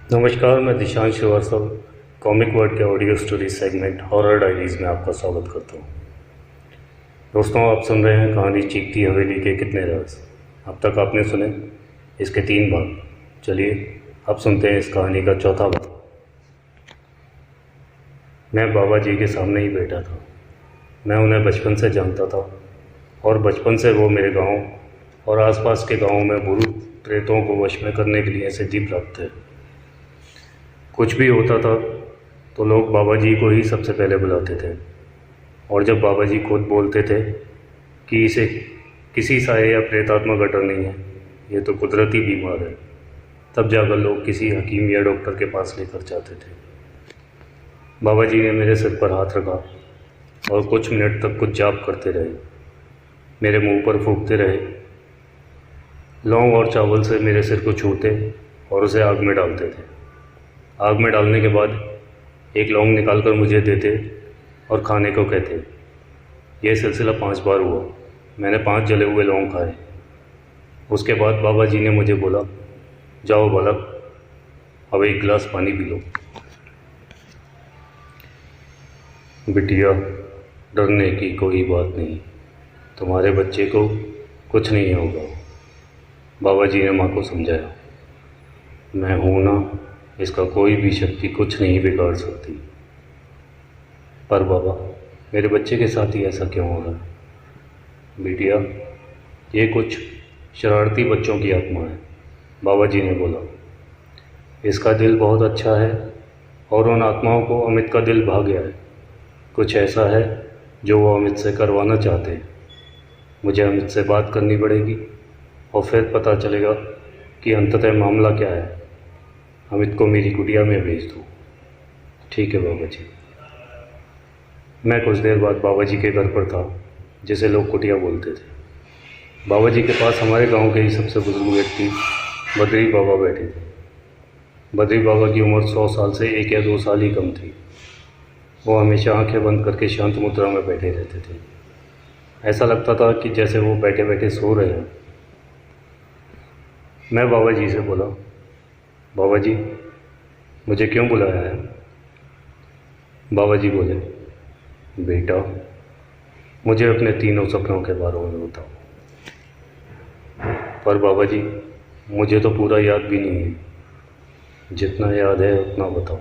नमस्कार, मैं Dishansh Srivastava comic word के audio story segment horror diaries में आपका स्वागत करता हूँ। दोस्तों, आप सुन रहे हैं कहानी चीखती हवेली के कितने राज। अब तक आपने सुने इसके 3 भाग। चलिए अब सुनते हैं इस कहानी का चौथा भाग। मैं बाबा जी के सामने ही बैठा था। मैं उन्हें बचपन से जानता था और बचपन से वो मेरे गांव और आसपास के गांवों में भूत प्रेतों को वश में करने के लिए सिद्धि प्राप्त है। कुछ भी होता था तो लोग बाबा जी को ही सबसे पहले बुलाते थे, और जब बाबा जी खुद बोलते थे कि इसे किसी साये या प्रेतात्मा का डर नहीं है, ये तो कुदरती बीमार है, तब जाकर लोग किसी हकीम या डॉक्टर के पास लेकर जाते थे। बाबा जी ने मेरे सिर पर हाथ रखा और कुछ मिनट तक कुछ जाप करते रहे। मेरे मुंह पर फूंकते रहे। लौंग और चावल से मेरे सिर को छूते और उसे आग में डालते थे। आग में डालने के बाद एक लौंग निकाल कर मुझे देते और खाने को कहते। यह सिलसिला 5 बार हुआ। मैंने 5 जले हुए लौंग खाए। उसके बाद बाबा जी ने मुझे बोला, जाओ बालक, अब एक गिलास पानी पी लो। बिटिया, डरने की कोई बात नहीं, तुम्हारे बच्चे को कुछ नहीं होगा, बाबा जी ने माँ को समझाया। मैं हूँ ना, इसका कोई भी शक्ति कुछ नहीं बिगाड़ सकती। पर बाबा, मेरे बच्चे के साथ ही ऐसा क्यों हो रहा है? बिटिया, ये कुछ शरारती बच्चों की आत्मा है, बाबा जी ने बोला। इसका दिल बहुत अच्छा है और उन आत्माओं को अमित का दिल भा गया है। कुछ ऐसा है जो वो अमित से करवाना चाहते हैं। मुझे अमित से बात करनी पड़ेगी और फिर पता चलेगा कि अंततः मामला क्या है। अमित को मेरी कुटिया में भेज दो। ठीक है बाबा जी। मैं कुछ देर बाद बाबा जी के घर पर था, जिसे लोग कुटिया बोलते थे। बाबा जी के पास हमारे गांव के ही सबसे बुजुर्ग व्यक्ति बद्री बाबा बैठे थे। बद्री बाबा की उम्र 100 साल से 1 या 2 साल ही कम थी। वो हमेशा आंखें बंद करके शांत मुद्रा में बैठे रहते थे। ऐसा लगता था कि जैसे वो बैठे बैठे सो रहे हैं। मैं बाबा जी से बोला, बाबा जी, मुझे क्यों बुलाया है? बाबा जी बोले, बेटा, मुझे अपने 3 सपनों के बारे में बताओ। पर बाबा जी, मुझे तो पूरा याद भी नहीं है। जितना याद है उतना बताओ।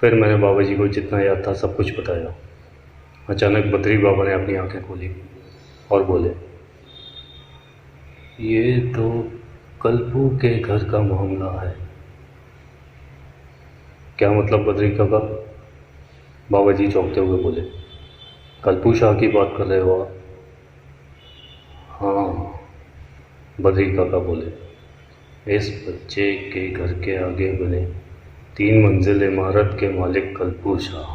फिर मैंने बाबा जी को जितना याद था सब कुछ बताया। अचानक बद्री बाबा ने अपनी आंखें खोली और बोले, ये तो कल्पू के घर का मामला है। क्या मतलब बद्री काका? बाबा जी चौंकते हुए बोले, कल्पू शाह की बात कर रहे हो आप? हाँ, बद्री काका बोले, इस बच्चे के घर के आगे बने 3 मंजिल इमारत के मालिक कल्पू शाह।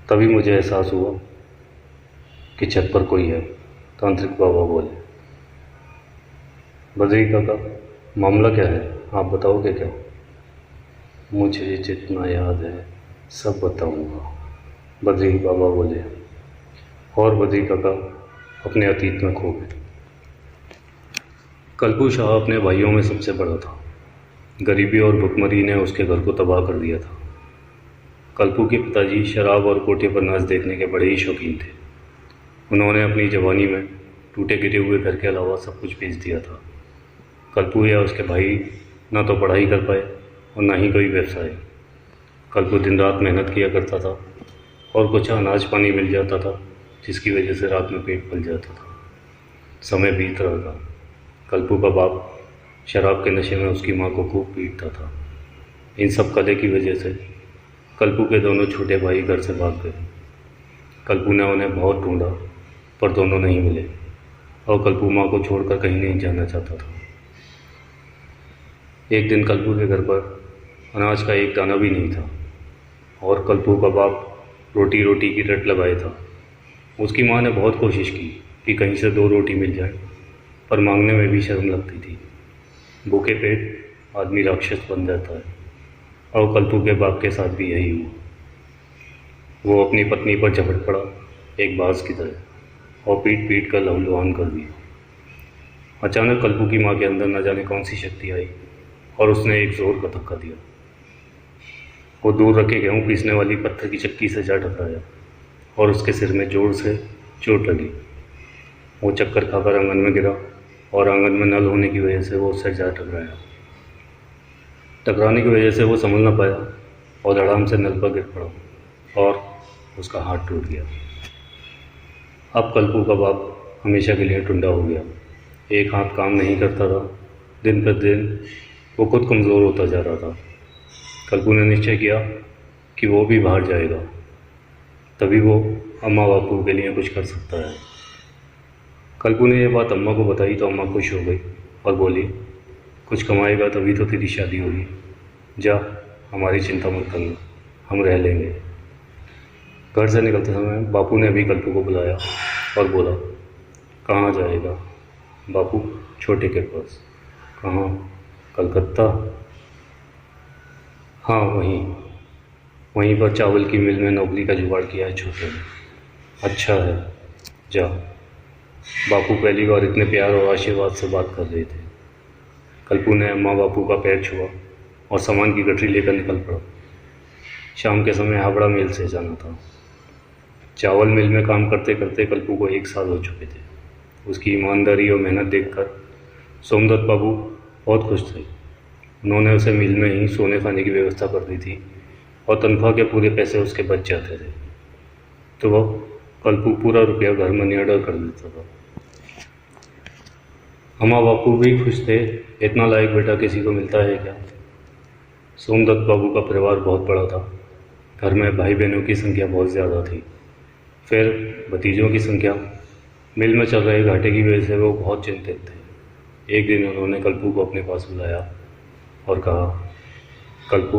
तभी मुझे एहसास हुआ कि छत पर कोई है। तांत्रिक बाबा बोले, बद्री काका, मामला क्या है, आप बताओगे क्या? मुझे जितना याद है सब बताऊंगा, बद्री बाबा बोले। और बद्री काका अपने अतीत में खो गए। कल्पू शाह अपने भाइयों में सबसे बड़ा था। गरीबी और भुखमरी ने उसके घर को तबाह कर दिया था। कल्पू के पिताजी शराब और कोठे पर नाच देखने के बड़े ही शौकीन थे। उन्होंने अपनी जवानी में टूटे गिरे हुए घर के अलावा सब कुछ बेच दिया था। कल्पू या उसके भाई ना तो पढ़ाई कर पाए और ना ही कोई व्यवसाय। कल्पू दिन रात मेहनत किया करता था और कुछ अनाज पानी मिल जाता था, जिसकी वजह से रात में पेट पल जाता था। समय बीत रहा था। कल्पू का बाप शराब के नशे में उसकी माँ को खूब पीटता था। इन सब कले की वजह से कल्पू के दोनों छोटे भाई घर से भाग गए। कल्पू ने उन्हें बहुत ढूंढा, पर दोनों नहीं मिले और कल्पू माँ को छोड़कर कहीं नहीं जाना चाहता था। एक दिन कल्पू के घर पर अनाज का एक दाना भी नहीं था और कल्पू का बाप रोटी रोटी की रट लगाए था। उसकी माँ ने बहुत कोशिश की कि कहीं से 2 रोटी मिल जाए, पर मांगने में भी शर्म लगती थी। भूखे पेट आदमी राक्षस बन जाता है और कल्पू के बाप के साथ भी यही हुआ। वो अपनी पत्नी पर झपट पड़ा एक बाज की तरह और पीट पीट कर लहूलुहान कर दिया। अचानक कल्पू की माँ के अंदर न जाने कौन सी शक्ति आई और उसने एक ज़ोर का धक्का दिया। वो दूर रखे गेहूँ पीसने वाली पत्थर की चक्की से जा टकराया और उसके सिर में जोर से चोट लगी। वो चक्कर खाकर आंगन में गिरा और आंगन में नल होने की वजह से वो उससे जा टकराया। टकराने की वजह से वो संभल ना पाया और धड़ाम से नल पर गिर पड़ा और उसका हाथ टूट गया। अब कल्पू का बाप हमेशा के लिए टुंडा हो गया। एक हाथ काम नहीं करता था। दिन पर दिन वो खुद कमज़ोर होता जा रहा था। कल्पू ने निश्चय किया कि वो भी बाहर जाएगा, तभी वो अम्मा बापू के लिए कुछ कर सकता है। कल्पू ने यह बात अम्मा को बताई तो अम्मा खुश हो गई और बोली, कुछ कमाएगा तभी तो तेरी शादी होगी, जा, हमारी चिंता मत करना, हम रह लेंगे। घर से निकलते समय बापू ने भी कल्पू को बुलाया और बोला, कहाँ जाएगा? बापू, छोटे के पास। कहाँ? कलकत्ता? हाँ, वहीं पर चावल की मिल में नौकरी का जुगाड़ किया है छोटे ने। अच्छा है, जा। बापू पहली बार इतने प्यार और आशीर्वाद से बात कर रहे थे। कल्पू ने अम्मा बापू का पैर छुआ और सामान की गठरी लेकर निकल पड़ा। शाम के समय हावड़ा मिल से जाना था। चावल मिल में काम करते करते कल्पू को 1 साल हो चुके थे। उसकी ईमानदारी और मेहनत देखकर सोमदत्त बाबू बहुत खुश थे। उन्होंने उसे मिल में ही सोने खाने की व्यवस्था कर दी थी और तनख्वाह के पूरे पैसे उसके बच जाते थे, तो वह कल्पू पूरा रुपया घर मनी ऑर्डर कर देता था। अम्मा बापू भी खुश थे। इतना लायक बेटा किसी को मिलता है क्या? सोमदत्त बाबू का परिवार बहुत बड़ा था। घर में भाई बहनों की संख्या बहुत ज़्यादा थी, फिर भतीजों की संख्या। मिल में चल रहे घाटे की वजह से वो बहुत चिंतित थे। एक दिन उन्होंने कल्पू को अपने पास बुलाया और कहा, कल्पू,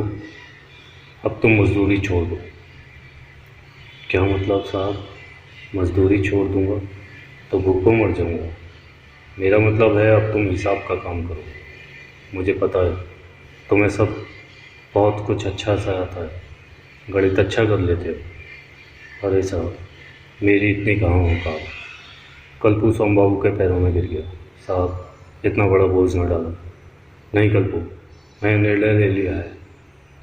अब तुम मजदूरी छोड़ दो। क्या मतलब साहब? मजदूरी छोड़ दूंगा तो भूखों मर जाऊंगा। मेरा मतलब है अब तुम हिसाब का काम करो। मुझे पता है तुम्हें सब बहुत कुछ अच्छा सा आता है, गणित अच्छा कर लेते हो। अरे साहब, मेरी इतनी कहाँ औकात। कल्पू सोम बाबू के पैरों में गिर गया। साहब, इतना बड़ा बोझ न डालो। नहीं कल्पू, मैंने निर्णय ले लिया है।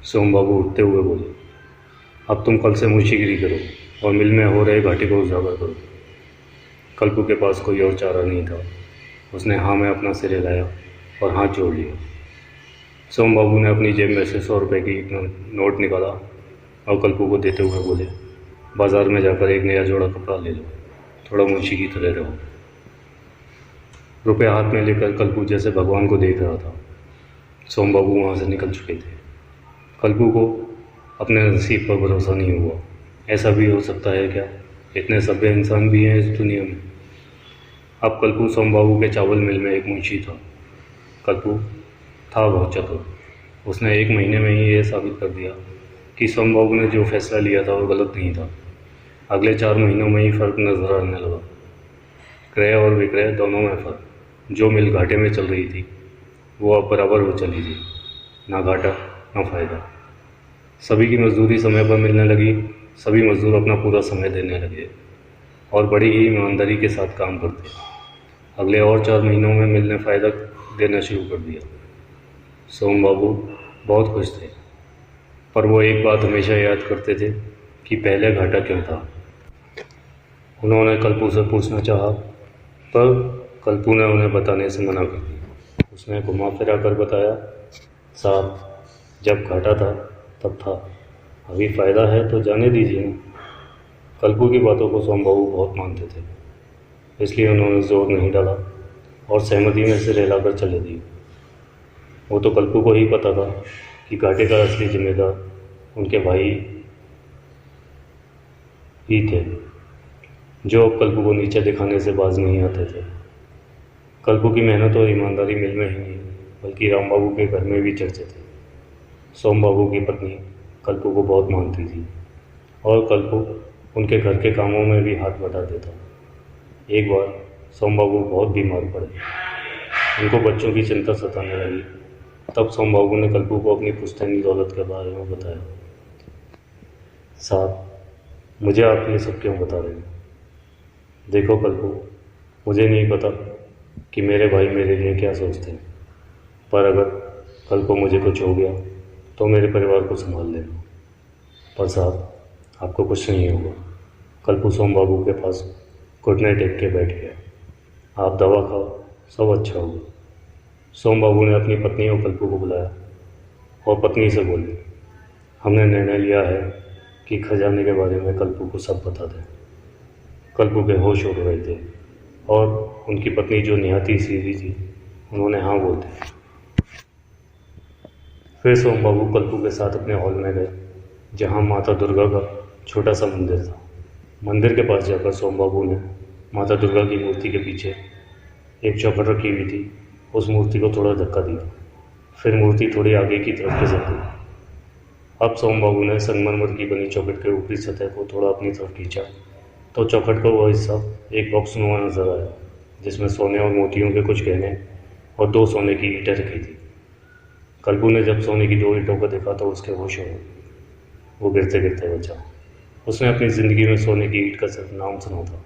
सोम बाबू उठते हुए बोले, अब तुम कल से मूशीगिरी करो और मिल में हो रहे घाटे को उजागर करो। कल्पू के पास कोई और चारा नहीं था। उसने हाँ में अपना सिर हिलाया और हाथ जोड़ लिया। सोम बाबू ने अपनी जेब में से 100 रुपये की नोट निकाला और कल्पू को देते हुए बोले, बाज़ार में जाकर एक नया जोड़ा कपड़ा ले लो, थोड़ा मुंशी की तरह रहो। रुपये हाथ में लेकर कल्पू जैसे भगवान को देख रहा था। सोम बाबू वहाँ से निकल चुके थे। कल्पू को अपने नसीब पर भरोसा नहीं हुआ। ऐसा भी हो सकता है क्या? इतने सभ्य इंसान भी हैं इस दुनिया में। अब कल्पू सोम बाबू के चावल मिल में एक मुंशी था। कल्पू था बहुत चतुर। उसने 1 महीने में ही ये साबित कर दिया कि सोम बाबू ने जो फैसला लिया था वो गलत नहीं था। अगले 4 महीनों में ही फ़र्क नजर आने लगा। क्रय और विक्रय दोनों में फ़र्क। जो मिल घाटे में चल रही थी वो अब बराबर हो चली थी। ना घाटा ना फ़ायदा। सभी की मजदूरी समय पर मिलने लगी। सभी मजदूर अपना पूरा समय देने लगे और बड़ी ही ईमानदारी के साथ काम करते। अगले और 4 महीनों में मिल ने फ़ायदा देना शुरू कर दिया। सोम बाबू बहुत खुश थे, पर वो एक बात हमेशा याद करते थे कि पहले घाटा क्यों था। उन्होंने कल्पू से पूछना चाहा, पर कल्पू ने उन्हें बताने से मना कर दिया। उसने घुमा फिरा कर बताया, साहब, जब घाटा था तब था, अभी फ़ायदा है तो जाने दीजिए ना। कल्पू की बातों को सोम बाबू बहुत मानते थे, इसलिए उन्होंने जोर नहीं डाला और सहमति में सिर हिलाकर चले दिए। वो तो कल्पू को ही पता था कि घाटे का असली जिम्मेदार उनके भाई ही थे, जो अब कल्पू को नीचे दिखाने से बाज नहीं आते थे। कल्पू की मेहनत और ईमानदारी मिल में ही नहीं बल्कि राम बाबू के घर में भी चर्चे थे। सोम बाबू की पत्नी कल्पू को बहुत मानती थी और कल्पू उनके घर के कामों में भी हाथ बटा देता। एक बार सोम बाबू बहुत बीमार पड़े। उनको बच्चों की चिंता सताने लगी। तब सोम बाबू ने कल्पू को अपनी पुश्तैनी दौलत के बारे में बताया। साहब, मुझे आप ये सब क्यों बता रहे हैं? देखो कल्पू, मुझे नहीं पता कि मेरे भाई मेरे लिए क्या सोचते हैं, पर अगर कल को मुझे कुछ हो गया तो मेरे परिवार को संभाल लेना। पर साहब, आपको कुछ नहीं होगा। कल्पू सोम बाबू के पास घुटने टेक के बैठ गया। आप दवा खाओ, सब अच्छा होगा। सोम बाबू ने अपनी पत्नी और कल्पू को बुलाया और पत्नी से बोली, हमने निर्णय लिया है कि खजाने के बारे में कल्पू को सब बता दें। कल्पू के होश उड़ रहे थे और उनकी पत्नी जो निहाती सीधी थी, उन्होंने हाँ बोल दी। फिर सोम बाबू कल्पू के साथ अपने हॉल में गए, जहाँ माता दुर्गा का छोटा सा मंदिर था। मंदिर के पास जाकर सोम बाबू ने माता दुर्गा की मूर्ति के पीछे एक चौखट रखी हुई थी, उस मूर्ति को थोड़ा धक्का दिया। फिर मूर्ति थोड़ी आगे की तरफ खिसक गई। अब सोम बाबू ने संगमरमर की बनी चौखट के ऊपरी सतह को थोड़ा अपनी तरफ खींचा तो चौखट का वह हिस्सा एक बॉक्स नुमा नजर आया, जिसमें सोने और मोतियों के कुछ गहने और 2 सोने की ईंटें रखी थी। कल्पू ने जब सोने की 2 ईंटों को देखा तो उसके होश हो गए। वो गिरते गिरते बचा। उसने अपनी ज़िंदगी में सोने की ईंट का सिर्फ नाम सुना था,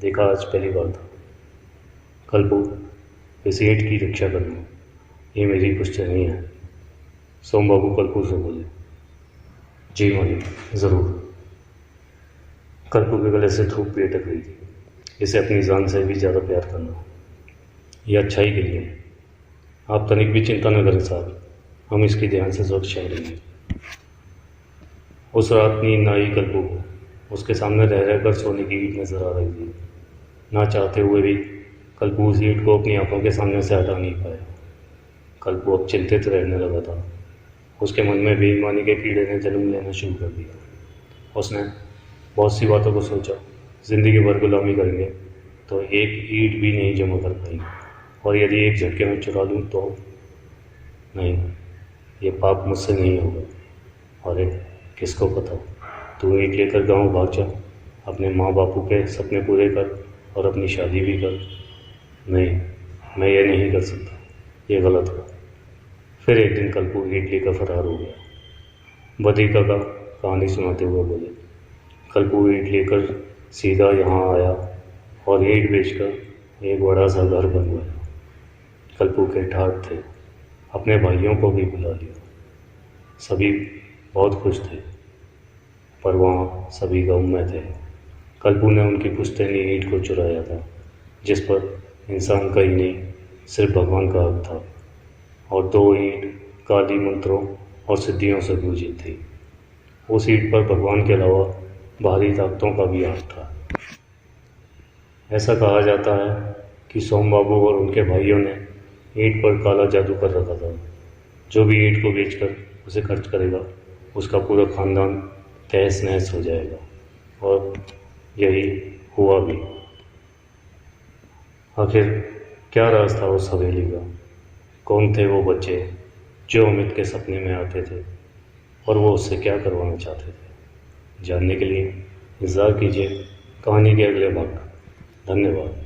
देखा आज पहली बार था। कल्पू, इस ईंट की रक्षा करना, ये मेरी पुश्तैनी है। सोम बाबू कल्पू से बोले। जी मालिक, ज़रूर। कल्पू के गले से धूप भी अटक रही थी। इसे अपनी जान से भी ज़्यादा प्यार करना, यह अच्छाई के लिए। आप तनिक भी चिंता न करें साहब, हम इसकी ध्यान से सुरक्षा करेंगे। उस रात नींद आई कल्पू को। उसके सामने रह रहकर सोने की ईंट नजर आ रही थी। ना चाहते हुए भी कल्पू उस ईंट को अपनी आंखों के सामने से हटा नहीं पाया। कल्पू अब चिंतित रहने लगा था। उसके मन में बेईमानी के कीड़े ने जन्म लेना शुरू कर दिया। उसने बहुत सी बातों को सोचा। ज़िंदगी भर गुलामी करेंगे तो एक ईंट भी नहीं जमा कर पाएंगे, और यदि एक झटके में चुरा लूँ तो नहीं, ये पाप मुझसे नहीं होगा। अरे किसको पता, तू ईंट लेकर गाँव भाग जा, अपने माँ बापू के सपने पूरे कर और अपनी शादी भी कर। नहीं, मैं ये नहीं कर सकता, ये गलत हुआ। फिर एक दिन कल्पू ईंट लेकर फरार हो गया। बद्रिका का कहानी सुनाते हुए बोले, कल्पू ईंट लेकर सीधा यहाँ आया और ईंट बेचकर एक बड़ा सा घर बनवाया। कल्पू के ठाठ थे, अपने भाइयों को भी बुला लिया। सभी बहुत खुश थे, पर वहाँ सभी गम में थे। कल्पू ने उनकी पुश्तैनी ईंट को चुराया था, जिस पर इंसान का ही नहीं, सिर्फ भगवान का हक था, और 2 ईंट काली मंत्रों और सिद्धियों से पूजित थी। उस ईंट पर भगवान के अलावा बाहरी ताकतों का भी हाथ था। ऐसा कहा जाता है कि सोम बाबू और उनके भाइयों ने ईंट पर काला जादू कर रखा था। जो भी ईंट को बेचकर उसे खर्च करेगा, उसका पूरा खानदान तहस नहस हो जाएगा, और यही हुआ भी। आखिर क्या राज था उस हवेली का? कौन थे वो बच्चे जो अमित के सपने में आते थे, और वो उससे क्या करवाना चाहते थे? जानने के लिए इंतज़ार कीजिए कहानी के अगले भाग का। धन्यवाद।